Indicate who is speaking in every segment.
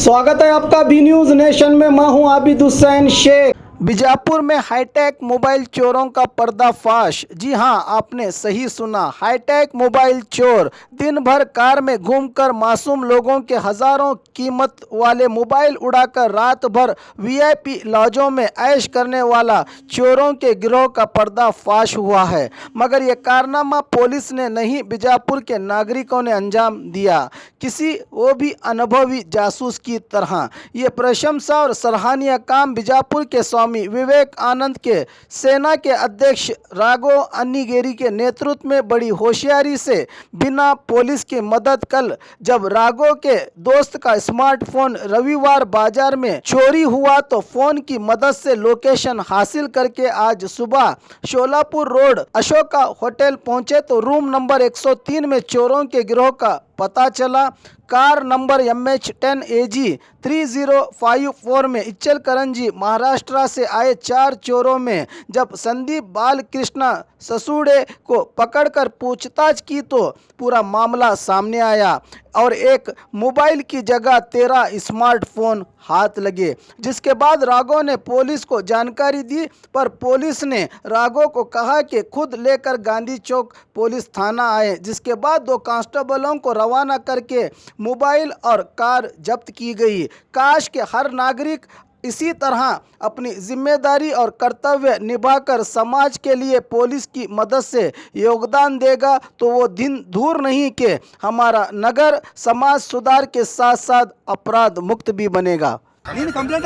Speaker 1: स्वागत है आपका बी न्यूज़ नेशन में। मैं हूं आबिद हुसैन शेख। बीजापुर में हाईटेक मोबाइल चोरों का पर्दाफाश। जी हां, आपने सही सुना, हाईटेक मोबाइल चोर दिन भर कार में घूमकर मासूम लोगों के हज़ारों कीमत वाले मोबाइल उड़ाकर रात भर वीआईपी लॉजों में ऐश करने वाला चोरों के गिरोह का पर्दाफाश हुआ है। मगर यह कारनामा पुलिस ने नहीं, बीजापुर के नागरिकों ने अंजाम दिया, किसी वो भी अनुभवी जासूस की तरह। ये प्रशंसा और सराहनीय काम बीजापुर के स्वामी विवेकानंद के सेना के अध्यक्ष राघव अन्नीगेरी के नेतृत्व में बड़ी होशियारी से बिना पुलिस की मदद कल जब राघव के दोस्त का स्मार्टफोन रविवार बाजार में चोरी हुआ तो फोन की मदद से लोकेशन हासिल करके आज सुबह शोलापुर रोड अशोका होटल पहुंचे तो रूम नंबर 103 में चोरों के गिरोह का पता चला। कार नंबर MH10AG 3054 में इच्चलकरंजी महाराष्ट्र से आए 4 चोरों में जब संदीप बालकृष्ण ससुड़े को पकड़कर पूछताछ की तो पूरा मामला सामने आया और एक मोबाइल की जगह 13 स्मार्टफोन हाथ लगे। जिसके बाद राघव ने पुलिस को जानकारी दी, पर पुलिस ने राघव को कहा कि खुद लेकर गांधी चौक पुलिस थाना आए। जिसके बाद 2 कांस्टेबलों को रवाना करके मोबाइल और कार जब्त की गई। काश के हर नागरिक इसी तरह अपनी जिम्मेदारी और कर्तव्य निभाकर समाज के लिए पुलिस की मदद से योगदान देगा तो वो दिन दूर नहीं कि हमारा नगर समाज सुधार के साथ साथ अपराध मुक्त भी बनेगा।
Speaker 2: कंप्लेंट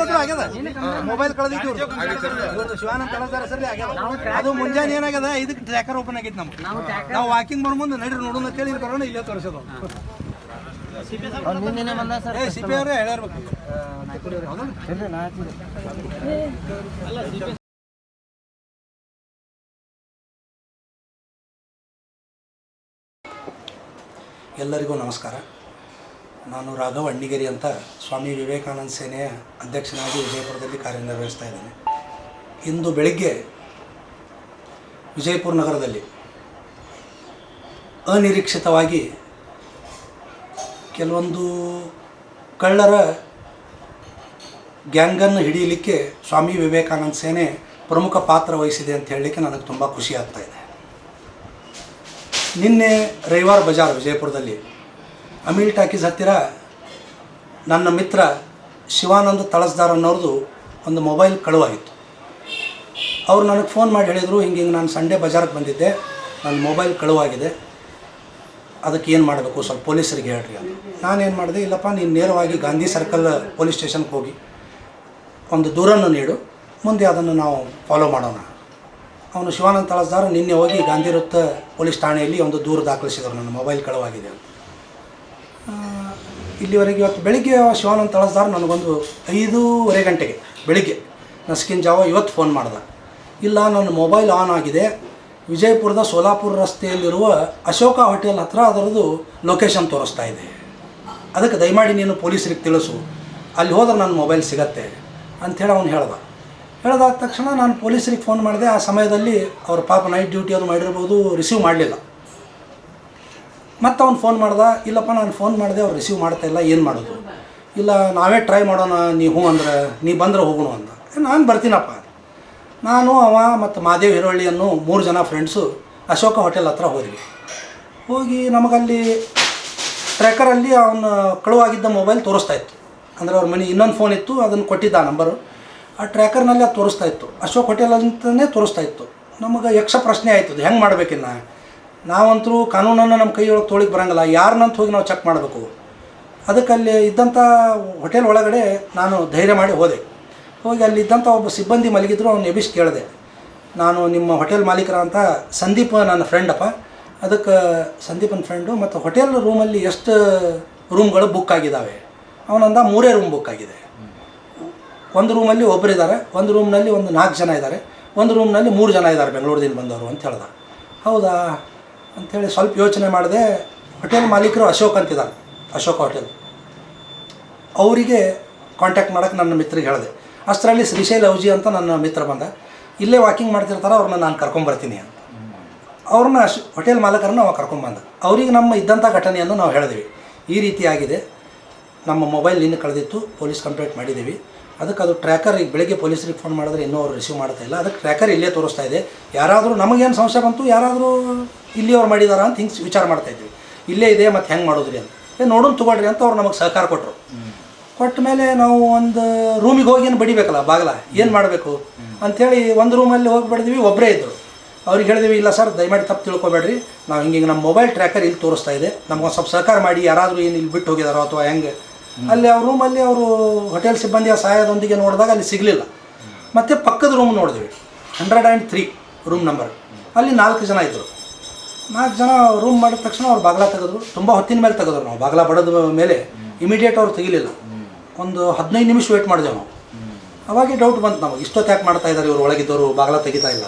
Speaker 2: मोबाइल कಳೆದಿತ್ತು ಶಿವಾನಂದ ಕಳದಾರ ಸರ್ ಆಗ್ಯದ ಅದು ಮುಂಜಾನೆ ಏನಾಗ್ಯದ ಇದಕ್ಕೆ ಟ್ರ್ಯಾಕರ್ ಓಪನ್ ಆಗೈತೆ ನಮಗೆ ನಾವು ವಾಕಿಂಗ್ ಮಾಡೋ ಮುಂದೆ ನಡಿ ನೋಡೋಣ ಅಂತ ಹೇಳಿ ಬರೋಣ ಇಲ್ಲೇ ತೋರಿಸೋದು ಸಿಪಿ ಅವರೇ ಹೇಳಿರ್ಬೇಕು ಎಲ್ಲರಿಗೂ ನಮಸ್ಕಾರ. ನಾನು ರಾಘವ್ ಅಣ್ಣಿಗೇರಿ ಅಂತ ಸ್ವಾಮಿ ವಿವೇಕಾನಂದ ಸೇನೆಯ ಅಧ್ಯಕ್ಷನಾಗಿ ವಿಜಯಪುರದಲ್ಲಿ ಕಾರ್ಯನಿರ್ವಹಿಸ್ತಾ ಇದ್ದೇನೆ. ಇಂದು ಬೆಳಗ್ಗೆ ವಿಜಯಪುರ ನಗರದಲ್ಲಿ ಅನಿರೀಕ್ಷಿತವಾಗಿ ಕೆಲವೊಂದು ಕಳ್ಳರ ಗ್ಯಾಂಗನ್ನು ಹಿಡಿಯಲಿಕ್ಕೆ ಸ್ವಾಮಿ ವಿವೇಕಾನಂದ ಸೇನೆ ಪ್ರಮುಖ ಪಾತ್ರ ವಹಿಸಿದೆ ಅಂತ ಹೇಳಲಿಕ್ಕೆ ನನಗೆ ತುಂಬ ಖುಷಿ ಆಗ್ತಾ ಇದೆ. ನಿನ್ನೆ ರವಿವಾರ ಬಜಾರ್ ವಿಜಯಪುರದಲ್ಲಿ ಅಮೀಲ್ ಟಾಕೀಸ್ ಹತ್ತಿರ ನನ್ನ ಮಿತ್ರ ಶಿವಾನಂದ ತಳಸ್ದಾರ್ ಅನ್ನೋರ್ದು ಒಂದು ಮೊಬೈಲ್ ಕಳುವಾಗಿತ್ತು. ಅವರು ನನಗೆ ಫೋನ್ ಮಾಡಿ ಹೇಳಿದರು, ಹಿಂಗೆ ನಾನು ಸಂಡೇ ಬಜಾರ್ಗೆ ಬಂದಿದ್ದೆ, ನನ್ನ ಮೊಬೈಲ್ ಕಳುವಾಗಿದೆ, ಅದಕ್ಕೆ ಏನು ಮಾಡಬೇಕು ಸ್ವಲ್ಪ ಪೊಲೀಸರಿಗೆ ಹೇಳ್ರಿ ಅಂತ. ನಾನೇನು ಮಾಡಿದೆ, ಇಲ್ಲಪ್ಪ ನೀನು ನೇರವಾಗಿ ಗಾಂಧಿ ಸರ್ಕಲ್ ಪೊಲೀಸ್ ಸ್ಟೇಷನ್ಗೆ ಹೋಗಿ ಒಂದು ದೂರನ್ನು ನೀಡು, ಮುಂದೆ ಅದನ್ನು ನಾವು ಫಾಲೋ ಮಾಡೋಣ. ಅವನು ಶಿವಾನಂದ ತಳಸ್ದಾರ್ ನಿನ್ನೆ ಹೋಗಿ ಗಾಂಧಿ ವೃತ್ತ ಪೊಲೀಸ್ ಠಾಣೆಯಲ್ಲಿ ಒಂದು ದೂರು ದಾಖಲಿಸಿದರು, ನನ್ನ ಮೊಬೈಲ್ ಕಳುವಾಗಿದೆ ಅಂತ. ಇಲ್ಲಿವರೆಗೆ ಇವತ್ತು ಬೆಳಿಗ್ಗೆ ಶಿವಾನಂದ ತಳಸ್ದಾರ್ ನನಗೊಂದು 5:30 ಗಂಟೆಗೆ ಬೆಳಿಗ್ಗೆ ನಸ್ಕಿನ್ ಜಾವ ಇವತ್ತು ಫೋನ್ ಮಾಡ್ದೆ, ಇಲ್ಲ ನನ್ನ ಮೊಬೈಲ್ ಆನ್ ಆಗಿದೆ, ವಿಜಯಪುರದ ಸೋಲಾಪುರ ರಸ್ತೆಯಲ್ಲಿರುವ ಅಶೋಕ ಹೋಟೆಲ್ ಹತ್ರ ಅದರದ್ದು ಲೊಕೇಶನ್ ತೋರಿಸ್ತಾ ಇದೆ, ಅದಕ್ಕೆ ದಯಮಾಡಿ ನೀನು ಪೊಲೀಸರಿಗೆ ತಿಳಿಸು, ಅಲ್ಲಿ ಹೋದ್ರೆ ನನ್ನ ಮೊಬೈಲ್ ಸಿಗತ್ತೆ ಅಂಥೇಳಿ ಅವನು ಹೇಳ್ದಾದ ತಕ್ಷಣ ನಾನು ಪೊಲೀಸರಿಗೆ ಫೋನ್ ಮಾಡಿದೆ. ಆ ಸಮಯದಲ್ಲಿ ಅವ್ರ ಪಾಪ ನೈಟ್ ಡ್ಯೂಟಿ ಅದು ಮಾಡಿರ್ಬೋದು, ರಿಸೀವ್ ಮಾಡಲಿಲ್ಲ. ಮತ್ತು ಅವ್ನು ಫೋನ್ ಮಾಡ್ದೆ, ಇಲ್ಲಪ್ಪ ನಾನು ಫೋನ್ ಮಾಡಿದೆ, ಅವ್ರು ರಿಸೀವ್ ಮಾಡ್ತಾಯಿಲ್ಲ, ಏನು ಮಾಡೋದು, ಇಲ್ಲ ನಾವೇ ಟ್ರೈ ಮಾಡೋಣ, ನೀವು ಅಂದ್ರೆ ನೀ ಬಂದರೆ ಹೋಗೋಣ ಅಂದ. ನಾನು ಬರ್ತೀನಪ್ಪ. ನಾನು ಅವ ಮತ್ತು ಮಾದೇವ್ ಹಿರೋಳ್ಳಿಯನ್ನು 3 ಜನ ಫ್ರೆಂಡ್ಸು ಅಶೋಕ ಹೋಟೆಲ್ ಹತ್ರ ಹೋದ್ವಿ. ಹೋಗಿ ನಮಗಲ್ಲಿ ಟ್ರ್ಯಾಕರಲ್ಲಿ ಅವನು ಕಳುವಾಗಿದ್ದ ಮೊಬೈಲ್ ತೋರಿಸ್ತಾ ಇತ್ತು. ಅಂದರೆ ಅವ್ರ ಮನೆ ಇನ್ನೊಂದು ಫೋನ್ ಇತ್ತು, ಅದನ್ನು ಕೊಟ್ಟಿದ್ದ ನಂಬರು. ಆ ಟ್ರ್ಯಾಕರ್ನಲ್ಲಿ ಅದು ತೋರಿಸ್ತಾ ಇತ್ತು, ಅಶೋಕ್ ಹೋಟೆಲ್ ಅಂತಲೇ ತೋರಿಸ್ತಾ ಇತ್ತು. ನಮಗೆ ಯಕ್ಷ ಪ್ರಶ್ನೆ ಆಯ್ತದೆ, ಹೆಂಗೆ ಮಾಡಬೇಕಿನ್ನ, ನಾವಂತರೂ ಕಾನೂನನ್ನು ನಮ್ಮ ಕೈಯೊಳಗೆ ತೋಳಿಗೆ ಬರೋಂಗಿಲ್ಲ, ಯಾರನ್ನಂತ ಹೋಗಿ ನಾವು ಚೆಕ್ ಮಾಡಬೇಕು. ಅದಕ್ಕೆ ಅಲ್ಲಿ ಇದ್ದಂಥ ಹೋಟೆಲ್ ಒಳಗಡೆ ನಾನು ಧೈರ್ಯ ಮಾಡಿ ಹೋದೆ. ಹೋಗಿ ಅಲ್ಲಿ ಇದ್ದಂಥ ಒಬ್ಬ ಸಿಬ್ಬಂದಿ ಮಲಗಿದ್ರು, ಅವ್ನು ಎಬಿಸ್ ಕೇಳಿದೆ, ನಾನು ನಿಮ್ಮ ಹೋಟೆಲ್ ಮಾಲೀಕರ ಅಂತ ಸಂದೀಪ್ ನನ್ನ ಫ್ರೆಂಡಪ್ಪ, ಅದಕ್ಕೆ ಸಂದೀಪನ ಫ್ರೆಂಡು, ಮತ್ತು ಹೋಟೆಲ್ ರೂಮಲ್ಲಿ ಎಷ್ಟು ರೂಮ್ಗಳು ಬುಕ್ ಆಗಿದ್ದಾವೆ? ಅವನಂದ 3 ರೂಮ್ ಬುಕ್ ಆಗಿದೆ. ಒಂದು ರೂಮಲ್ಲಿ ಒಬ್ಬರಿದ್ದಾರೆ, ಒಂದು ರೂಮ್ನಲ್ಲಿ ಒಂದು 4 ಜನ ಇದ್ದಾರೆ, ಒಂದು ರೂಮ್ನಲ್ಲಿ 3 ಜನ ಇದ್ದಾರೆ ಬೆಂಗಳೂರಿಂದ ಬಂದವರು ಅಂತ ಹೇಳ್ದ. ಹೌದಾ ಅಂಥೇಳಿ ಸ್ವಲ್ಪ ಯೋಚನೆ ಮಾಡಿದೆ. ಹೋಟೆಲ್ ಮಾಲೀಕರು ಅಶೋಕ್ ಅಂತಿದ್ದಾರೆ, ಅಶೋಕ ಹೋಟೆಲ್, ಅವರಿಗೆ ಕಾಂಟ್ಯಾಕ್ಟ್ ಮಾಡೋಕ್ಕೆ ನನ್ನ ಮಿತ್ರಿಗೆ ಹೇಳಿದೆ. ಅಷ್ಟರಲ್ಲಿ ಶ್ರೀಶೈಲ್ ಔಜಿ ಅಂತ ನನ್ನ ಮಿತ್ರ ಬಂದ, ಇಲ್ಲೇ ವಾಕಿಂಗ್ ಮಾಡ್ತಿರ್ತಾರೆ, ಅವ್ರನ್ನ ನಾನು ಕರ್ಕೊಂಬರ್ತೀನಿ ಅಂತ. ಅವ್ರನ್ನ ಹೋಟೆಲ್ ಮಾಲೀಕರನ್ನ ನಾವು ಕರ್ಕೊಂಬಂದ. ಅವ್ರಿಗೆ ನಮ್ಮ ಇದ್ದಂಥ ಘಟನೆಯನ್ನು ನಾವು ಹೇಳಿದ್ವಿ, ಈ ರೀತಿಯಾಗಿದೆ, ನಮ್ಮ ಮೊಬೈಲ್ ಇನ್ನು ಕಳೆದಿತ್ತು, ಪೊಲೀಸ್ ಕಂಪ್ಲೇಂಟ್ ಮಾಡಿದ್ದೀವಿ. ಅದಕ್ಕೆ ಅದು ಟ್ರ್ಯಾಕರ್ ಈಗ ಬೆಳಗ್ಗೆ ಪೊಲೀಸರಿಗೆ ಫೋನ್ ಮಾಡಿದ್ರೆ ಇನ್ನೂ ಅವ್ರು ರಿಸೀವ್ ಮಾಡ್ತಾ ಇಲ್ಲ. ಅದಕ್ಕೆ ಟ್ರ್ಯಾಕರ್ ಇಲ್ಲೇ ತೋರಿಸ್ತಾ ಇದೆ. ಯಾರಾದರೂ ನಮಗೇನು ಸಂಶಯ ಬಂತು, ಯಾರಾದರೂ ಇಲ್ಲಿ ಅವ್ರು ಮಾಡಿದಾರ ಅಂತ ಹಿಂಗೆ ವಿಚಾರ ಮಾಡ್ತಾಯಿದ್ವಿ. ಇಲ್ಲೇ ಇದೆ ಮತ್ತು ಹೆಂಗೆ ಮಾಡೋದ್ರಿ ಅಂತ ನೋಡೋಣ ತೊಗೊಳ್ರಿ ಅಂತ ಅವ್ರು ನಮಗೆ ಸಹಕಾರ ಕೊಟ್ಟರು. ಕೊಟ್ಟ ಮೇಲೆ ನಾವು ಒಂದು ರೂಮಿಗೆ ಹೋಗಿ ಏನು ಬಡಿಬೇಕಲ್ಲ ಬಾಗಲ, ಏನು ಮಾಡಬೇಕು ಅಂಥೇಳಿ ಒಂದು ರೂಮಲ್ಲಿ ಹೋಗಿ ಬಡಿದ್ವಿ. ಒಬ್ಬರೇ ಇದ್ದರು. ಅವ್ರಿಗೆ ಹೇಳಿದ್ವಿ, ಇಲ್ಲ ಸರ್ ದಯಮಾಡಿ ತಪ್ಪು ತಿಳ್ಕೊಬೇಡ್ರಿ, ನಾವು ಹಿಂಗೆ ನಮ್ಮ ಮೊಬೈಲ್ ಟ್ರ್ಯಾಕರ್ ಇಲ್ಲಿ ತೋರಿಸ್ತಾ ಇದೆ, ನಮ್ಗೊಂದು ಸ್ವಲ್ಪ ಸಹಕಾರ ಮಾಡಿ, ಯಾರಾದರೂ ಏನು ಇಲ್ಲಿ ಬಿಟ್ಟು ಹೋಗಿದಾರೋ ಅಥವಾ ಹೆಂಗೆ. ಅಲ್ಲಿ ಅವ್ರ ರೂಮಲ್ಲಿ ಅವರು ಹೋಟೆಲ್ ಸಿಬ್ಬಂದಿಯ ಸಹಾಯದೊಂದಿಗೆ ನೋಡಿದಾಗ ಅಲ್ಲಿ ಸಿಗಲಿಲ್ಲ. ಮತ್ತು ಪಕ್ಕದ ರೂಮ್ ನೋಡಿದ್ವಿ, 103 ರೂಮ್ ನಂಬರ್. ಅಲ್ಲಿ 4 ಜನ ಇದ್ದರು. 4 ಜನ ರೂಮ್ ಮಾಡಿದ ತಕ್ಷಣ ಅವ್ರು ಬಾಗಿಲ ತೆಗೆದ್ರು. ತುಂಬ ಹೊತ್ತಿನ ಮೇಲೆ ತೆಗೆದ್ರು. ನಾವು ಬಾಗಿಲ ಬಡದ ಮೇಲೆ ಇಮಿಡಿಯೇಟ್ ಅವ್ರು ತೆಗಿಲಿಲ್ಲ. ಒಂದು 15 ನಿಮಿಷ ವೇಟ್ ಮಾಡಿದೆವು ನಾವು. ಅವಾಗೆ ಡೌಟ್ ಬಂತು ನಮಗೆ, ಇಷ್ಟೊತ್ತು ಯಾಕೆ ಮಾಡ್ತಾ ಇದ್ದಾರೆ ಇವರು, ಒಳಗಿದ್ದವರು ಬಾಗಿಲ ತೆಗಿತಾ ಇಲ್ಲ.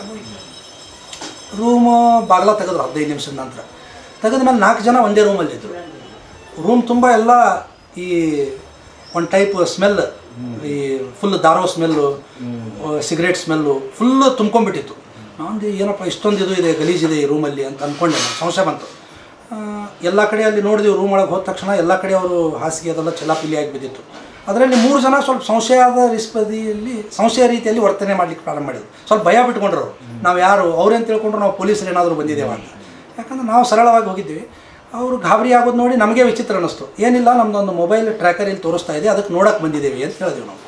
Speaker 2: ರೂಮು ಬಾಗಿಲ ತೆಗೆದ್ರು 15 ನಿಮಿಷದ ನಂತರ. ತೆಗೆದ ಮೇಲೆ 4 ಜನ ಒಂದೇ ರೂಮಲ್ಲಿದ್ದರು. ರೂಮ್ ತುಂಬ ಎಲ್ಲ ಈ ಒಂದು ಟೈಪ್ ಸ್ಮೆಲ್, ಈ ಫುಲ್ ದಾರೋ ಸ್ಮೆಲ್ಲು, ಸಿಗರೇಟ್ ಸ್ಮೆಲ್ಲು ಫುಲ್ಲು ತುಂಬ್ಕೊಂಡ್ಬಿಟ್ಟಿತ್ತು. ನಾನೊಂದು ಏನಪ್ಪ ಇಷ್ಟೊಂದು ಇದು ಇದೆ, ಗಲೀಜಿದೆ ಈ ರೂಮಲ್ಲಿ ಅಂತ ಅಂದ್ಕೊಂಡೆ. ನಾನು ಸಂಶಯ ಬಂತು. ಎಲ್ಲ ಕಡೆ ಅಲ್ಲಿ ನೋಡಿದ್ವಿ. ರೂಮ್ ಒಳಗೆ ಹೋದ ತಕ್ಷಣ ಎಲ್ಲ ಕಡೆ ಅವರು ಹಾಸಿಗೆ ಅದೆಲ್ಲ ಚೆಲ್ಲಾಪಿಲ್ಲಿ ಆಗಿ ಬಿದ್ದಿತ್ತು. ಅದರಲ್ಲಿ 3 ಜನ ಸ್ವಲ್ಪ ಸಂಶಯ ರೀತಿಯಲ್ಲಿ ವರ್ತನೆ ಮಾಡಲಿಕ್ಕೆ ಪ್ರಾರಂಭ ಮಾಡಿದ್ರು. ಸ್ವಲ್ಪ ಭಯ ಬಿಟ್ಕೊಂಡ್ರು ಅವರು. ನಾವು ಯಾರು ಅವ್ರೇನು ತಿಳ್ಕೊಂಡ್ರು ನಾವು ಪೊಲೀಸರು ಏನಾದರೂ ಬಂದಿದ್ದೇವೆ ಅಂತ. ಯಾಕಂದ್ರೆ ನಾವು ಸರಳವಾಗಿ ಹೋಗಿದ್ದೀವಿ. ಅವರು ಗಾಬರಿ ಆಗೋದು ನೋಡಿ ನಮಗೆ ವಿಚಿತ್ರ ಅನ್ನಿಸ್ತು. ಏನಿಲ್ಲ, ನಮ್ಮದೊಂದು ಮೊಬೈಲ್ ಟ್ರ್ಯಾಕರ್ ಇಲ್ಲಿ ತೋರಿಸ್ತಾ ಇದೆ, ಅದಕ್ಕೆ ನೋಡೋಕೆ ಬಂದಿದ್ದೇವೆ ಅಂತ ಹೇಳಿದ್ವಿ ನಾವು.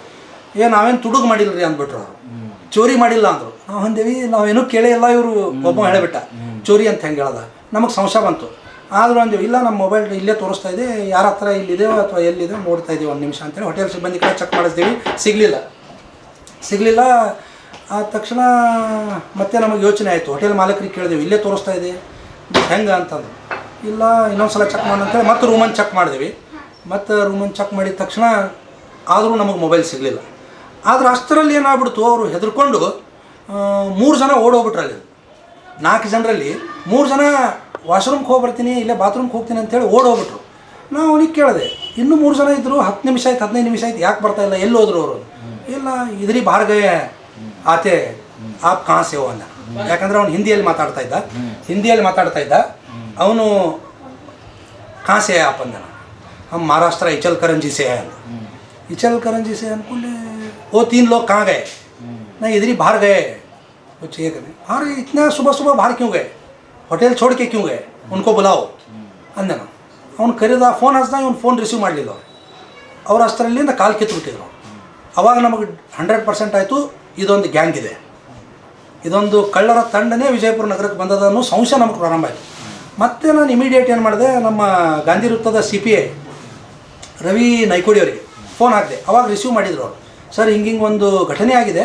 Speaker 2: ನಾವೇನು ತುಡುಗು ಮಾಡಿಲ್ಲ ರೀ ಅಂದ್ಬಿಟ್ರು ಅವರು. ಚೋರಿ ಮಾಡಿಲ್ಲ ಅಂದರು. ನಾವು ಅಂದೇವಿ, ನಾವೇನೂ ಕೇಳೇ ಇಲ್ಲ. ಇವರು ಒಬ್ಬ ಹೇಳಿಬಿಟ್ಟ ಚೋರಿ ಅಂತ ಹೆಂಗೆ ಹೇಳ್ದ. ನಮಗೆ ಸಂಶಯ ಬಂತು. ಆದರೂ ಅಂದೇವಿ, ಇಲ್ಲ ನಮ್ಮ ಮೊಬೈಲ್ ಇಲ್ಲೇ ತೋರಿಸ್ತಾ ಇದೆ, ಯಾರ ಹತ್ರ ಇಲ್ಲಿದೆ ಅಥವಾ ಎಲ್ಲಿದೆ ನೋಡ್ತಾ ಇದ್ದೀವಿ, 1 ನಿಮಿಷ ಅಂತೇಳಿ ಹೋಟೆಲ್ ಸಿಬ್ಬಂದಿ ಕಡೆ ಚೆಕ್ ಮಾಡಿಸ್ತೀವಿ. ಸಿಗಲಿಲ್ಲ. ಆದ ತಕ್ಷಣ ಮತ್ತೆ ನಮಗೆ ಯೋಚನೆ ಆಯಿತು. ಹೋಟೆಲ್ ಮಾಲೀಕರಿಗೆ ಕೇಳಿದೆವು, ಇಲ್ಲೇ ತೋರಿಸ್ತಾ ಇದೆ ಹೆಂಗೆ ಅಂತಂದು. ಇಲ್ಲ, ಇನ್ನೊಂದು ಸಲ ಚೆಕ್ ಮಾಡೋಣ ಅಂತೇಳಿ ಮತ್ತೆ ರೂಮನ್ನು ಚೆಕ್ ಮಾಡಿದ್ವಿ. ಮತ್ತು ರೂಮನ್ನು ಚೆಕ್ ಮಾಡಿದ ತಕ್ಷಣ ಆದರೂ ನಮಗೆ ಮೊಬೈಲ್ ಸಿಗಲಿಲ್ಲ. ಆದರೆ ಅಷ್ಟರಲ್ಲಿ ಏನಾಗ್ಬಿಡ್ತು, ಅವರು ಹೆದರ್ಕೊಂಡು 3 ಜನ ಓಡೋಗ್ಬಿಟ್ರಲ್ಲಿ. 4 ಜನರಲ್ಲಿ 3 ಜನ ವಾಶ್ರೂಮ್ಗೆ ಹೋಗ್ಬರ್ತೀನಿ, ಇಲ್ಲೇ ಬಾತ್ರೂಮ್ಗೆ ಹೋಗ್ತೀನಿ ಅಂತೇಳಿ ಓಡೋಗ್ಬಿಟ್ರು. ನಾವು ಅವನಿಗೆ ಕೇಳಿದೆ, ಇನ್ನೂ 3 ಜನ ಇದ್ದರು, 10 ನಿಮಿಷ ಆಯ್ತು, 15 ನಿಮಿಷ ಆಯ್ತು, ಯಾಕೆ ಬರ್ತಾ ಇಲ್ಲ, ಎಲ್ಲಿ ಹೋದ್ರು ಅವರು? ಇಲ್ಲ, ಇದ್ರಿ ಬಾಹರ್ ಗಯೆ ಆತೆ ಆಪ್ ಕहाँ से हो ಅಂದ. ಯಾಕಂದರೆ ಅವ್ನು ಹಿಂದಿಯಲ್ಲಿ ಮಾತಾಡ್ತಾ ಇದ್ದ. ಅವನು कहाँ से है आप अंदर? हम महाराष्ट्र इचलकरंजी से है. इचलकरंजी से अंकुले वो 3 लोग कहाँ गए? नहीं, इधर ही बाहर गए. वो चाहिए करने. अरे इतना सुबह बाहर क्यों गए? होटल छोड़ के क्यों गए? उनको बुलाओ अंदर. ಅವ್ನು ಕರೆದ, ಫೋನ್ ಹಚ್ಚಿದಾಗ ಅವ್ನು ಫೋನ್ ರಿಸೀವ್ ಮಾಡಲಿಲ್ಲ. ಅವ್ರು ಅಷ್ಟರಲ್ಲಿಂದ ಕಾಲು ಕಿತ್ತುಬಿಟ್ಟಿದ್ರು. ಅವಾಗ ನಮಗೆ 100% ಆಯಿತು, ಇದೊಂದು ಗ್ಯಾಂಗ್ ಇದೆ, ಇದೊಂದು ಕಳ್ಳರ ತಂಡನೇ ವಿಜಯಪುರ ನಗರಕ್ಕೆ ಬಂದದ ಅನ್ನೋ ಸಂಶಯ ನಮಗೆ ಪ್ರಾರಂಭ ಆಯಿತು. ಮತ್ತೆ ನಾನು ಇಮಿಡಿಯೇಟ್ ಏನು ಮಾಡಿದೆ, ನಮ್ಮ ಗಾಂಧಿ ವೃತ್ತದ CPI ರವಿ ನೈಕೋಡಿ ಅವರಿಗೆ ಫೋನ್ ಹಾಕಿದೆ. ಅವಾಗ ರಿಸೀವ್ ಮಾಡಿದ್ರು ಅವರು. ಸರ್, ಹಿಂಗೆ ಒಂದು ಘಟನೆ ಆಗಿದೆ,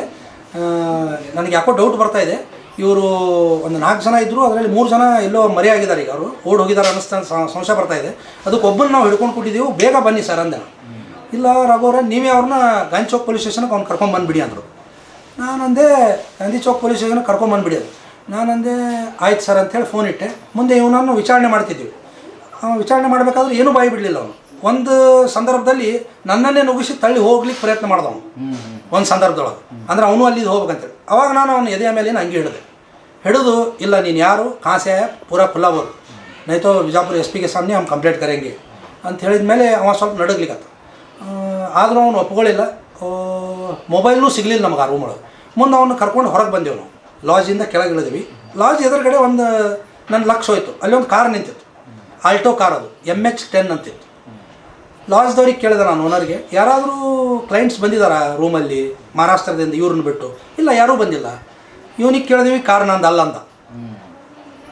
Speaker 2: ನನಗೆ ಯಾಕೋ ಡೌಟ್ ಬರ್ತಾ ಇದೆ. ಇವರು ಒಂದು 4 ಜನ ಇದ್ದರು, ಅದರಲ್ಲಿ 3 ಜನ ಎಲ್ಲೋ ಮರೆಯಾಗಿದ್ದಾರೆ. ಈಗ ಅವರು ಓಡಿ ಹೋಗಿದ್ದಾರೆ ಅನ್ನಿಸ್ತಾ ಸಂಶಯ ಬರ್ತಾ ಇದೆ. ಅದಕ್ಕೆ ಒಬ್ಬನ ನಾವು ಹಿಡ್ಕೊಂಡು ಕೊಟ್ಟಿದ್ದೀವಿ, ಬೇಗ ಬನ್ನಿ ಸರ್ ಅಂದೆ. ಇಲ್ಲ ರಾಘವ್ರೆ, ನೀವೇ ಅವ್ರನ್ನ ಗಾಂಧಿ ಚೌಕ್ ಪೊಲೀಸ್ ಸ್ಟೇಷನ್ಗೆ ಅವ್ನು ಕರ್ಕೊಂಬಂದುಬಿಡಿ ಅಂದರು. ನಾನಂದೆ, ಗಾಂಧಿ ಚೌಕ್ ಪೊಲೀಸ್ ಸ್ಟೇಷನ್ಗೆ ಕರ್ಕೊಂಬಂದುಬಿಡಿ ಅದು. ನಾನಂದೆ ಆಯ್ತು ಸರ್ ಅಂಥೇಳಿ ಫೋನ್ ಇಟ್ಟೆ. ಮುಂದೆ ಇವನನ್ನು ವಿಚಾರಣೆ ಮಾಡ್ತಿದ್ವಿ. ವಿಚಾರಣೆ ಮಾಡಬೇಕಾದ್ರೆ ಏನೂ ಬಾಯಿ ಬಿಡಲಿಲ್ಲ ಅವನು. ಒಂದು ಸಂದರ್ಭದಲ್ಲಿ ನನ್ನನ್ನೇ ನುಗ್ಗಿಸಿ ತಳ್ಳಿ ಹೋಗ್ಲಿಕ್ಕೆ ಪ್ರಯತ್ನ ಮಾಡ್ದವನು ಒಂದು ಸಂದರ್ಭದೊಳಗೆ. ಅಂದರೆ ಅವನು ಅಲ್ಲಿದ್ದು ಹೋಗ್ಬೇಕಂತೇಳಿ. ಅವಾಗ ನಾನು ಅವನ ಎದೆಯ ಮೇಲೆ ಹಂಗೆ ಹಿಡಿದು ಇಲ್ಲ, ನೀನು ಯಾರು, ಕहाँ से है, पूरा खुला बोल, नहीं तो बिजापुर SP के सामने हम कंप्लेंट करेंगे ಅಂತ ಹೇಳಿದ ಮೇಲೆ ಅವ ಸ್ವಲ್ಪ ನಡಗ್ಲಿಕ್ಕತ್ತ. ಆದರೂ ಅವನು ಒಪ್ಕೊಳ್ಳಿಲ್ಲ. ಮೊಬೈಲ್ನೂ ಸಿಗಲಿಲ್ಲ ನಮಗೆ ಆ ರೂಮ್ ಒಳಗೆ. ಮುಂದೆ ಅವನು ಕರ್ಕೊಂಡು ಹೊರಗೆ ಬಂದೆವು ನಾವು. ಲಾಡ್ಜಿಂದ ಕೆಳಗೆ ಇಳಿದ್ವಿ. ಲಾಡ್ಜ್ ಎದುರುಗಡೆ ಒಂದು ನನ್ನ ಲಕ್ಷ ಹೋಯ್ತು. ಅಲ್ಲಿ ಒಂದು ಕಾರ್ ನಿಂತಿತ್ತು, ಆಲ್ಟೋ ಕಾರ್, ಅದು MH10 ಅಂತಿತ್ತು. ಲಾಡ್ಜ್ದವ್ರಿಗೆ ಕೇಳಿದೆ ನಾನು, ಓನರ್ಗೆ, ಯಾರಾದರೂ ಕ್ಲೈಂಟ್ಸ್ ಬಂದಿದ್ದಾರಾ ರೂಮಲ್ಲಿ ಮಹಾರಾಷ್ಟ್ರದಿಂದ ಇವ್ರನ್ನ ಬಿಟ್ಟು? ಇಲ್ಲ, ಯಾರೂ ಬಂದಿಲ್ಲ. ಇವನಿಗೆ ಕೇಳಿದ್ವಿ, ಕಾರ್ ನಂದು ಅಲ್ಲ ಅಂದ.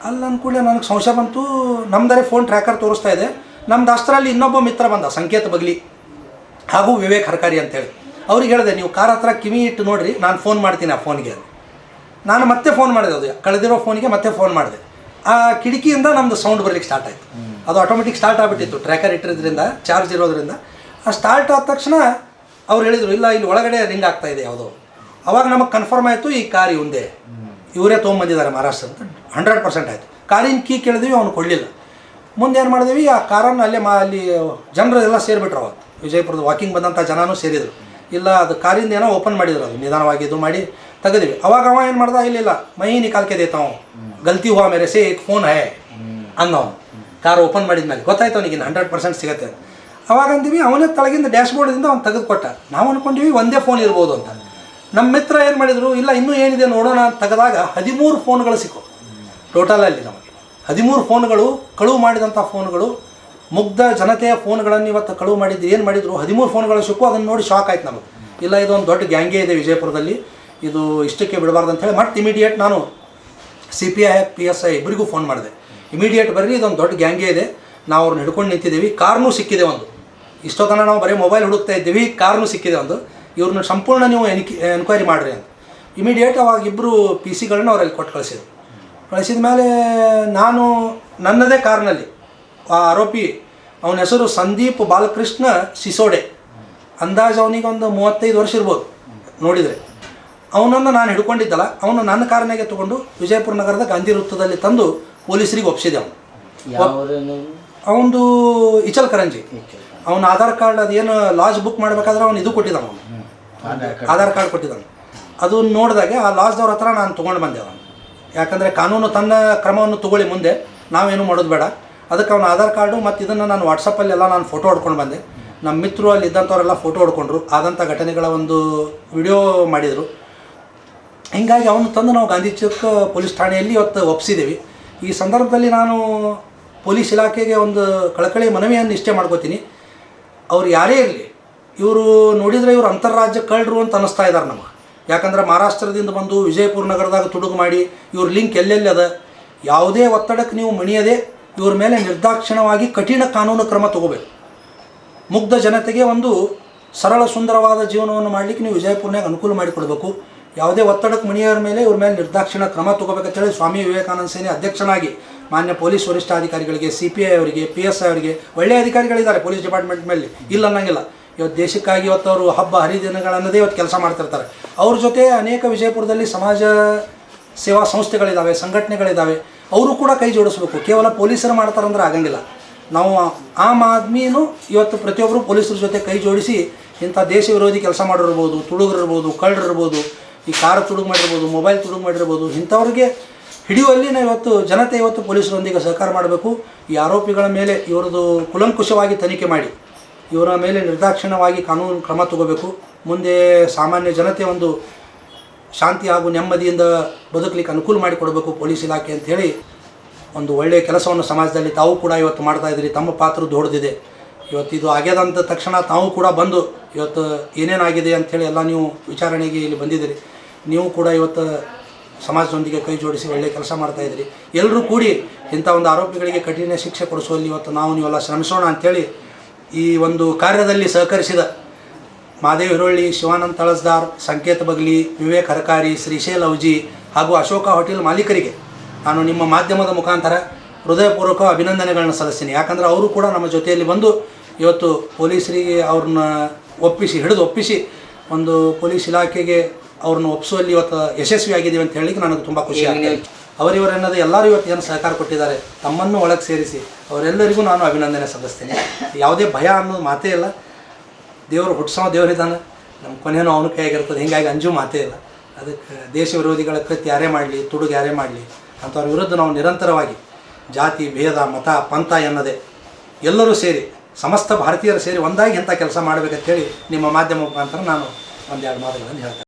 Speaker 2: ಅಲ್ಲ ಅಂದ್ಕೂಡಲೇ ನನಗೆ ಸಂಶಯ ಬಂತು. ನಮ್ಮದರೆ ಫೋನ್ ಟ್ರ್ಯಾಕರ್ ತೋರಿಸ್ತಾ ಇದೆ. ನಮ್ದು ಅಷ್ಟರಲ್ಲಿ ಇನ್ನೊಬ್ಬ ಮಿತ್ರ ಬಂದ, ಸಂಕೇತ ಬಗ್ಲಿ ಹಾಗೂ ವಿವೇಕ್ ಹರ್ಕಾರಿ ಅಂತೇಳಿ. ಅವ್ರಿಗೆ ಹೇಳಿದೆ, ನೀವು ಕಾರ್ ಹತ್ರ ಕಿವಿ ಇಟ್ಟು ನೋಡಿರಿ, ನಾನು ಫೋನ್ ಮಾಡ್ತೀನಿ ಆ ಫೋನ್ಗೆ. ನಾನು ಮತ್ತೆ ಫೋನ್ ಮಾಡಿದೆ, ಅದು ಕಳೆದಿರೋ ಫೋನಿಗೆ ಮತ್ತೆ ಫೋನ್ ಮಾಡಿದೆ. ಆ ಕಿಟಕಿಯಿಂದ ನಮ್ಮದು ಸೌಂಡ್ ಬರಲಿಕ್ಕೆ ಸ್ಟಾರ್ಟ್ ಆಯಿತು. ಅದು ಆಟೋಮೆಟಿಕ್ ಸ್ಟಾರ್ಟ್ ಆಗಿಬಿಟ್ಟಿತ್ತು, ಟ್ರ್ಯಾಕರ್ ಇಟ್ಟಿರೋದ್ರಿಂದ, ಚಾರ್ಜ್ ಇರೋದ್ರಿಂದ. ಆ ಸ್ಟಾರ್ಟ್ ಆದ ತಕ್ಷಣ ಅವ್ರು ಹೇಳಿದರು, ಇಲ್ಲ ಇಲ್ಲಿ ಒಳಗಡೆ ರಿಂಗ್ ಆಗ್ತಾ ಇದೆ ಯಾವುದೋ. ಅವಾಗ ನಮಗೆ ಕನ್ಫರ್ಮ್ ಆಯಿತು, ಈ ಕಾರ್ ಇವಂದೇ, ಇವರೇ ತೊಗೊಂಬಂದಿದ್ದಾರೆ ಮಹಾರಾಷ್ಟ್ರ ಅಂತ 100% ಆಯಿತು. ಕಾರಿನ ಕೀ ಕೇಳಿದ್ವಿ, ಅವನು ಕೊಡಲಿಲ್ಲ. ಮುಂದೆ ಏನು ಮಾಡಿದ್ವಿ, ಆ ಕಾರನ್ನು ಅಲ್ಲಿ ಜನರು ಎಲ್ಲ ಸೇರಿಬಿಟ್ರು. ಅವಾಗ ವಿಜಯಪುರದ ವಾಕಿಂಗ್ ಬಂದಂಥ ಜನನೂ ಸೇರಿದರು. ಇಲ್ಲ, ಅದು ಕಾರಿಂದ ಏನೋ ಓಪನ್ ಮಾಡಿದ್ರು, ಅದು ನಿಧಾನವಾಗಿ ಇದು ಮಾಡಿ ತೆಗೆದ್ವಿ. ಅವಾಗ ಅವ ಏನು ಮಾಡ್ದ, ಇಲ್ಲ ಮೈ ನಿಕಾಲ್ ಕೆ ದೇತಾ ಹೂಂ, ಗಲ್ತಿ ಹುआ मेरे से एक फ़ोन है ಅಂದವನು. ಕಾರ್ ಓಪನ್ ಮಾಡಿದ ಮೇಲೆ ಗೊತ್ತಾಯ್ತು ಅವನಿಗೆ 100% ಸಿಗುತ್ತೆ. ಅವಾಗ ಅಂತೀವಿ ಅವನೇ ತಳಗಿಂದ ಡ್ಯಾಶ್ಬೋರ್ಡಿಂದ ಅವ್ನು ತೆಗೆದುಕೊಟ್ಟ. ನಾವು ಅಂದ್ಕೊಂಡೀವಿ ಒಂದೇ ಫೋನ್ ಇರ್ಬೋದು ಅಂತ. ನಮ್ಮ ಮಿತ್ರ ಏನು ಮಾಡಿದರು, ಇಲ್ಲ ಇನ್ನೂ ಏನಿದೆ ನೋಡೋಣ ಅಂತ ತೆಗೆದಾಗ 13 ಫೋನ್ಗಳು ಸಿಕ್ಕು ಟೋಟಲಲ್ಲಿ. ನಮಗೆ 13 ಫೋನ್ಗಳು, ಕಳುವು ಮಾಡಿದಂಥ ಫೋನ್ಗಳು, ಮುಗ್ಧ ಜನತೆಯ ಫೋನ್ಗಳನ್ನು ಇವತ್ತು ಕಳುವು ಮಾಡಿದ್ದು ಏನು ಮಾಡಿದರು, 13 ಫೋನ್ಗಳು ಸಿಕ್ಕು. ಅದನ್ನು ನೋಡಿ ಶಾಕ್ ಆಯ್ತು ನಮಗೆ. ಇಲ್ಲ ಇದೊಂದು ದೊಡ್ಡ ಗ್ಯಾಂಗೇ ಇದೆ ವಿಜಯಪುರದಲ್ಲಿ, ಇದು ಇಷ್ಟಕ್ಕೆ ಬಿಡಬಾರ್ದು ಅಂಥೇಳಿ ಮತ್ತೆ ಇಮಿಡಿಯೇಟ್ ನಾನು CPI PSI ಇಬ್ಬರಿಗೂ ಫೋನ್ ಮಾಡಿದೆ. ಇಮಿಡಿಯೇಟ್ ಬರ್ರಿ, ಇದೊಂದು ದೊಡ್ಡ ಗ್ಯಾಂಗೇ ಇದೆ, ನಾವು ಅವ್ರನ್ನ ಹಿಡ್ಕೊಂಡು ನಿಂತಿದ್ದೀವಿ, ಕಾರ್ನೂ ಸಿಕ್ಕಿದೆ ಒಂದು. ಇಷ್ಟೊತ್ತನ ನಾವು ಬರೀ ಮೊಬೈಲ್ ಹುಡುಕ್ತಾ ಇದ್ದೀವಿ, ಕಾರ್ನೂ ಸಿಕ್ಕಿದೆ ಒಂದು, ಇವ್ರನ್ನ ಸಂಪೂರ್ಣ ನೀವು ಎನ್ಕ್ವೈರಿ ಮಾಡಿರಿ ಅಂತ. ಇಮಿಡಿಯೇಟ್ ಅವಾಗ ಇಬ್ಬರು PCಗಳನ್ನ ಅವರಲ್ಲಿ ಕೊಟ್ಟು ಕಳಿಸಿದ ಮೇಲೆ ನಾನು ನನ್ನದೇ ಕಾರ್ನಲ್ಲಿ ಆ ಆರೋಪಿ, ಅವನ ಹೆಸರು ಸಂದೀಪ್ ಬಾಲಕೃಷ್ಣ ಸಿಸೋಡೆ, ಅಂದಾಜು ಅವನಿಗೊಂದು 35 ವರ್ಷ ಇರ್ಬೋದು ನೋಡಿದರೆ. ಅವನನ್ನು ನಾನು ಹಿಡ್ಕೊಂಡಿದ್ದಲ್ಲ, ಅವನು ನನ್ನ ಕಾರನಾಗೆ ತೊಗೊಂಡು ವಿಜಯಪುರ ನಗರದ ಗಾಂಧಿ ವೃತ್ತದಲ್ಲಿ ತಂದು ಪೊಲೀಸರಿಗೆ ಒಪ್ಪಿಸಿದೆ. ಅವನು ಇಚಲ್ಕರಂಜಿ. ಅವನ ಆಧಾರ್ ಕಾರ್ಡ್ ಅದೇನು ಲಾಡ್ಜ್ ಬುಕ್ ಮಾಡಬೇಕಾದ್ರೆ ಅವನು ಇದು ಕೊಟ್ಟಿದ್ದಾನೆ, ಅವನು ಆಧಾರ್ ಕಾರ್ಡ್ ಕೊಟ್ಟಿದ್ದಾನೆ. ಅದು ನೋಡಿದಾಗೆ ಆ ಲಾಡ್ಜ್ದವ್ರ ಹತ್ರ ನಾನು ತೊಗೊಂಡು ಬಂದೆ ಅವನು. ಯಾಕಂದರೆ ಕಾನೂನು ತನ್ನ ಕ್ರಮವನ್ನು ತೊಗೊಳ್ಳಿ, ಮುಂದೆ ನಾವೇನು ಮಾಡೋದು ಬೇಡ. ಅದಕ್ಕೆ ಅವನ ಆಧಾರ್ ಕಾರ್ಡು ಮತ್ತು ಇದನ್ನು ನಾನು ವಾಟ್ಸಪ್ಪಲ್ಲೆಲ್ಲ ನಾನು ಫೋಟೋ ಹೊಡ್ಕೊಂಡು ಬಂದೆ. ನಮ್ಮ ಮಿತ್ರರು ಅಲ್ಲಿ ಇದ್ದಂಥವರೆಲ್ಲ ಫೋಟೋ ಹೊಡ್ಕೊಂಡ್ರು, ಆದಂಥ ಘಟನೆಗಳ ಒಂದು ವಿಡಿಯೋ ಮಾಡಿದರು. ಹೀಗಾಗಿ ಅವನು ತಂದು ನಾವು ಗಾಂಧಿ ಚೌಕ್ ಪೊಲೀಸ್ ಠಾಣೆಯಲ್ಲಿ ಇವತ್ತು ಒಪ್ಪಿಸಿದ್ದೀವಿ. ಈ ಸಂದರ್ಭದಲ್ಲಿ ನಾನು ಪೊಲೀಸ್ ಇಲಾಖೆಗೆ ಒಂದು ಕಳಕಳಿ ಮನವಿಯನ್ನು ಇಷ್ಟೇ ಮಾಡ್ಕೋತೀನಿ. ಅವ್ರು ಯಾರೇ ಇರಲಿ, ಇವರು ನೋಡಿದರೆ ಇವರು ಅಂತಾರಾಜ್ಯ ಕಳ್ಳರು ಅಂತ ಅನ್ನಿಸ್ತಾ ಇದ್ದಾರೆ ನಮಗೆ. ಯಾಕಂದರೆ ಮಹಾರಾಷ್ಟ್ರದಿಂದ ಬಂದು ವಿಜಯಪುರ ನಗರದಾಗ ತುಡುಗು ಮಾಡಿ ಇವ್ರ ಲಿಂಕ್ ಎಲ್ಲೆಲ್ಲಿ ಅದ, ಯಾವುದೇ ಒತ್ತಡಕ್ಕೆ ನೀವು ಮಣಿಯದೆ ಇವ್ರ ಮೇಲೆ ನಿರ್ದಾಕ್ಷಿಣ್ಯವಾಗಿ ಕಠಿಣ ಕಾನೂನು ಕ್ರಮ ತಗೋಬೇಕು. ಮುಗ್ಧ ಜನತೆಗೆ ಒಂದು ಸರಳ ಸುಂದರವಾದ ಜೀವನವನ್ನು ಮಾಡಲಿಕ್ಕೆ ನೀವು ವಿಜಯಪುರನಾಗ ಅನುಕೂಲ ಮಾಡಿಕೊಡ್ಬೇಕು. ಯಾವುದೇ ಒತ್ತಡಕ್ಕೆ ಮಣಿಯೋರ ಮೇಲೆ ಇವ್ರ ಮೇಲೆ ನಿರ್ದಾಕ್ಷಿಣ್ಯ ಕ್ರಮ ತಗೋಬೇಕಂತೇಳಿ ಸ್ವಾಮಿ ವಿವೇಕಾನಂದ ಸೇನೆ ಅಧ್ಯಕ್ಷನಾಗಿ ಮಾನ್ಯ ಪೊಲೀಸ್ ವರಿಷ್ಠಾಧಿಕಾರಿಗಳಿಗೆ, CPI ಅವರಿಗೆ, PSI ಅವರಿಗೆ, ಒಳ್ಳೆಯ ಅಧಿಕಾರಿಗಳಿದ್ದಾರೆ ಪೊಲೀಸ್ ಡಿಪಾರ್ಟ್ಮೆಂಟ್ ಮೇಲೆ, ಇಲ್ಲ ಅನ್ನಂಗಿಲ್ಲ. ಇವತ್ತು ದೇಶಕ್ಕಾಗಿ ಇವತ್ತು ಅವರು ಹಬ್ಬ ಹರಿದಿನಗಳನ್ನದೇ ಇವತ್ತು ಕೆಲಸ ಮಾಡ್ತಿರ್ತಾರೆ. ಅವ್ರ ಜೊತೆ ಅನೇಕ ವಿಜಯಪುರದಲ್ಲಿ ಸಮಾಜ ಸೇವಾ ಸಂಸ್ಥೆಗಳಿದ್ದಾವೆ, ಸಂಘಟನೆಗಳಿದ್ದಾವೆ, ಅವರು ಕೂಡ ಕೈ ಜೋಡಿಸ್ಬೇಕು. ಕೇವಲ ಪೊಲೀಸರು ಮಾಡ್ತಾರಂದ್ರೆ ಆಗಂಗಿಲ್ಲ. ನಾವು ಆಮ್ ಆದ್ಮಿನೂ ಇವತ್ತು ಪ್ರತಿಯೊಬ್ಬರು ಪೊಲೀಸರ ಜೊತೆ ಕೈ ಜೋಡಿಸಿ ಇಂಥ ದೇಶ ವಿರೋಧಿ ಕೆಲಸ ಮಾಡಿರ್ಬೋದು, ತುಡುಗರಿರ್ಬೋದು, ಕಳ್ಳರಿರ್ಬೋದು, ಈ ಕಾರ್ ತುಡುಗು ಮಾಡಿರ್ಬೋದು, ಮೊಬೈಲ್ ತುಡುಗು ಮಾಡಿರ್ಬೋದು, ಇಂಥವ್ರಿಗೆ ಹಿಡಿಯುವಲ್ಲಿ ನಾವು ಇವತ್ತು ಜನತೆ ಇವತ್ತು ಪೊಲೀಸರೊಂದಿಗೆ ಸಹಕಾರ ಮಾಡಬೇಕು. ಈ ಆರೋಪಿಗಳ ಮೇಲೆ ಇವರದು ಕುಲಂಕುಷವಾಗಿ ತನಿಖೆ ಮಾಡಿ ಇವರ ಮೇಲೆ ನಿರ್ದಾಕ್ಷಿಣ್ಯವಾಗಿ ಕಾನೂನು ಕ್ರಮ ತಗೋಬೇಕು. ಮುಂದೆ ಸಾಮಾನ್ಯ ಜನತೆ ಒಂದು ಶಾಂತಿ ಹಾಗೂ ನೆಮ್ಮದಿಯಿಂದ ಬದುಕಲಿಕ್ಕೆ ಅನುಕೂಲ ಮಾಡಿಕೊಡಬೇಕು ಪೊಲೀಸ್ ಇಲಾಖೆ ಅಂಥೇಳಿ ಒಂದು ಒಳ್ಳೆಯ ಕೆಲಸವನ್ನು ಸಮಾಜದಲ್ಲಿ ತಾವು ಕೂಡ ಇವತ್ತು ಮಾಡ್ತಾಯಿದ್ದೀರಿ. ತಮ್ಮ ಪಾತ್ರ ದೊಡ್ಡದಿದೆ. ಇವತ್ತು ಇದು ಆಗ್ಯದಂತ ತಕ್ಷಣ ತಾವು ಕೂಡ ಬಂದು ಇವತ್ತು ಏನೇನಾಗಿದೆ ಅಂಥೇಳಿ ಎಲ್ಲ ನೀವು ವಿಚಾರಣೆಗೆ ಇಲ್ಲಿ ಬಂದಿದ್ದೀರಿ. ನೀವು ಕೂಡ ಇವತ್ತು ಸಮಾಜದೊಂದಿಗೆ ಕೈ ಜೋಡಿಸಿ ಒಳ್ಳೆಯ ಕೆಲಸ ಮಾಡ್ತಾಯಿದ್ದೀರಿ. ಎಲ್ಲರೂ ಕೂಡಿ ಇಂಥ ಒಂದು ಆರೋಪಿಗಳಿಗೆ ಕಠಿಣ ಶಿಕ್ಷೆ ಕೊಡಿಸುವಲ್ಲಿ ಇವತ್ತು ನೀವೆಲ್ಲ ಶ್ರಮಿಸೋಣ ಅಂಥೇಳಿ ಈ ಒಂದು ಕಾರ್ಯದಲ್ಲಿ ಸಹಕರಿಸಿದ ಮಾದೇವ್ ಹಿರೋಳ್ಳಿ, ಶಿವಾನಂದ್ ತಳಸ್ದಾರ್, ಸಂಕೇತ್ ಬಗ್ಲಿ, ವಿವೇಕ್ ಹರಕಾರಿ, ಶ್ರೀಶೈಲ್ ಔಜಿ ಹಾಗೂ ಅಶೋಕ ಹೋಟೆಲ್ ಮಾಲೀಕರಿಗೆ ನಾನು ನಿಮ್ಮ ಮಾಧ್ಯಮದ ಮುಖಾಂತರ ಹೃದಯಪೂರ್ವಕ ಅಭಿನಂದನೆಗಳನ್ನ ಸಲ್ಲಿಸ್ತೀನಿ. ಯಾಕಂದರೆ ಅವರು ಕೂಡ ನಮ್ಮ ಜೊತೆಯಲ್ಲಿ ಬಂದು ಇವತ್ತು ಪೊಲೀಸರಿಗೆ ಅವ್ರನ್ನ ಹಿಡಿದು ಒಪ್ಪಿಸಿ ಒಂದು ಪೊಲೀಸ್ ಇಲಾಖೆಗೆ ಅವ್ರನ್ನ ಒಪ್ಪಿಸುವಲ್ಲಿ ಇವತ್ತು ಯಶಸ್ವಿಯಾಗಿದ್ದೀವಿ ಅಂತ ಹೇಳಲಿಕ್ಕೆ ನನಗೆ ತುಂಬ ಖುಷಿ ಆಗಿದೆ. ಅವರಿವರೆನ್ನೋದು ಎಲ್ಲರೂ ಇವತ್ತು ಏನು ಸಹಕಾರ ಕೊಟ್ಟಿದ್ದಾರೆ, ತಮ್ಮನ್ನು ಒಳಗೆ ಸೇರಿಸಿ ಅವರೆಲ್ಲರಿಗೂ ನಾನು ಅಭಿನಂದನೆ ಸಲ್ಲಿಸ್ತೀನಿ. ಯಾವುದೇ ಭಯ ಅನ್ನೋದು ಮಾತೇ ಇಲ್ಲ. ದೇವರು ಹುಟ್ಟಿಸೋ ದೇವರಿದ್ದಾನೆ, ನಮ್ಮ ಕೊನೆಯೂ ಅವನ ಕೈಯಾಗಿರ್ತದೆ. ಹೀಗಾಗಿ ಅಂಜು ಮಾತೇ ಇಲ್ಲ. ಅದಕ್ಕೆ ದೇಶ ವಿರೋಧಿಗಳ ಕೃತ್ಯ ಯಾರೇ ಮಾಡಲಿ, ತುಡುಗು ಯಾರೇ ಮಾಡಲಿ, ಅಂಥವ್ರ ವಿರುದ್ಧ ನಾವು ನಿರಂತರವಾಗಿ ಜಾತಿ ಭೇದ ಮತ ಪಂಥ ಎನ್ನದೆ ಎಲ್ಲರೂ ಸೇರಿ ಸಮಸ್ತ ಭಾರತೀಯರು ಸೇರಿ ಒಂದಾಗಿ ಇಂಥ ಕೆಲಸ ಮಾಡಬೇಕಂತೇಳಿ ನಿಮ್ಮ ಮಾಧ್ಯಮ ಮುಖಾಂತರ ನಾನು ಒಂದೆರಡು ಮಾತುಗಳನ್ನು ಹೇಳ್ತೇನೆ.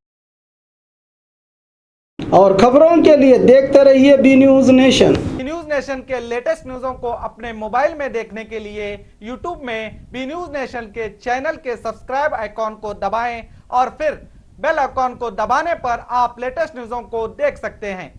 Speaker 1: और खबरों के लिए देखते रहिए B news nation.
Speaker 3: News nation के लेटेस्ट न्यूज़ों को अपने मोबाइल में देखने के लिए यूट्यूब में बी न्यूज नेशन के चैनल के सब्सक्राइब आइकॉन को दबाएं और फिर बेल आइकॉन को दबाने पर आप लेटेस्ट न्यूज़ों को देख सकते हैं।